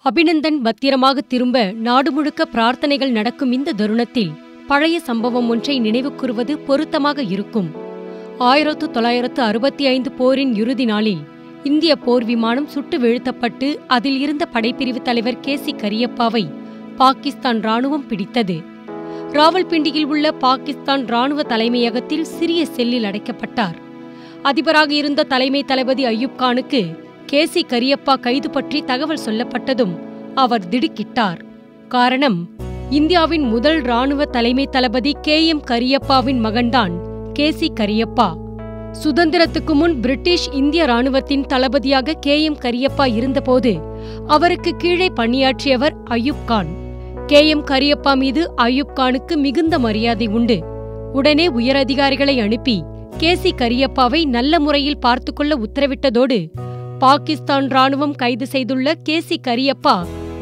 அபிநந்தன் பத்திரமாக திரும்ப நாடு முழுக்க பிரார்த்தனைகள் நடக்கும் இந்த தருணத்தில் பழைய சம்பவம் ஒன்றை நினைவு கூறுவது பொருத்தமாக இருக்கும். 1965 போரின் இறுதி நாளில் இந்திய போர் விமானம் சுட்டு வீழ்த்தப்பட்டு அதில் இருந்த படைப்பிரிவு தலைவர் கேசி கரியப்பாவை பாகிஸ்தான் ராணுவம் பிடித்தது. ராவல்பிண்டியில் உள்ள பாகிஸ்தான் ராணுவ தலைமையகத்தில் சிறிய செல்லில் அடைக்கப்பட்டார். அதிபராக இருந்த தலைமை தளபதி அய்யூப் கானுக்கு கேசி கரியப்பா கைது பற்றி தகவல் சொல்லப்பட்டதும் அவர் திடுக்கிட்டார். காரணம், இந்தியாவின் முதல் ராணுவ தலைமை தளபதி KM கரியப்பாவின் மகன்தான் கேசி கரியப்பா. சுதந்திரத்துக்கு முன் பிரிட்டிஷ் இந்திய ராணுவத்தின் தளபதியாக KM கரியப்பா இருந்தபோது அவருக்கு கீழே பணியாற்றியவர் அய்யூப் கான். KM கரியப்பா மீது அய்யூப் கானுக்கு மிகுந்த மரியாதை உண்டு. உடனே உயரதிகாரிகளை அனுப்பி கேசி கரியப்பாவை நல்ல முறையில் பார்த்துக்கொள்ள உத்தரவிட்டதோடு பாகிஸ்தான் ராணுவம் கைது செய்துள்ள கேசி கரியப்பா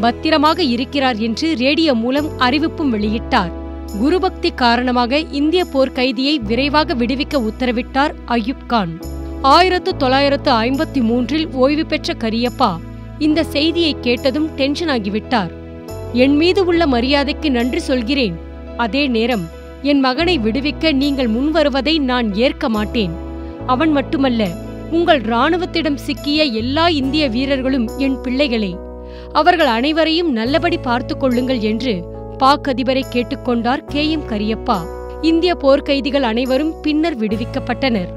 பத்திரமாக இருக்கிறார் என்று ரேடியோ மூலம் அறிவிப்பும் வெளியிட்டார். குருபக்தி காரணமாக இந்திய போர் கைதியை விரைவாக விடுவிக்க உத்தரவிட்டார் அய்யூப் கான். 1953 ஓய்வு பெற்ற கரியப்பா இந்த செய்தியை கேட்டதும் டென்ஷன் ஆகிவிட்டார். என் மீது உள்ள மரியாதைக்கு நன்றி சொல்கிறேன். அதே நேரம் என் மகனை விடுவிக்க நீங்கள் முன்வருவதை நான் ஏற்க மாட்டேன். அவன் மட்டுமல்ல, உங்கள் இராணுவத்திடம் சிக்கிய எல்லா இந்திய வீரர்களும் என் பிள்ளைகளே. அவர்கள் அனைவரையும் நல்லபடி பார்த்துக் கொள்ளுங்கள் என்று பாக் அதிபரை கேட்டுக்கொண்டார் KM கரியப்பா. இந்திய போர்க்கைதிகள் அனைவரும் பின்னர் விடுவிக்கப்பட்டனர்.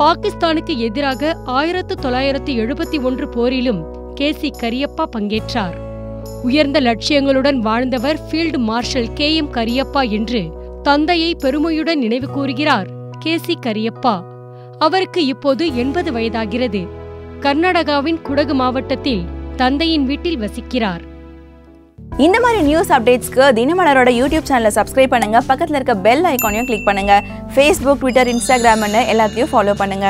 பாகிஸ்தானுக்கு எதிராக 1971 போரிலும் கேசி கரியப்பா பங்கேற்றார். உயர்ந்த லட்சியங்களுடன் வாழ்ந்தவர் ஃபீல்டு மார்ஷல் KM கரியப்பா என்று தந்தையை பெருமையுடன் நினைவு கூறுகிறார் கேசி கரியப்பா. அவருக்கு இப்போது 80 வயதாகிறது. கர்நாடகாவின் குடகு மாவட்டத்தில் தந்தையின் வீட்டில் வசிக்கிறார். இந்த மாதிரி நியூஸ் அப்டேட்ஸ்க்கு தினமலரோட யூடியூப் சேனலை சப்ஸ்கிரைப் பண்ணுங்க. பக்கத்துல இருக்க பெல் ஐகானையும் கிளிக் பண்ணுங்க. Facebook, Twitter, Instagram எல்லாத்தையும் ஃபாலோ பண்ணுங்க.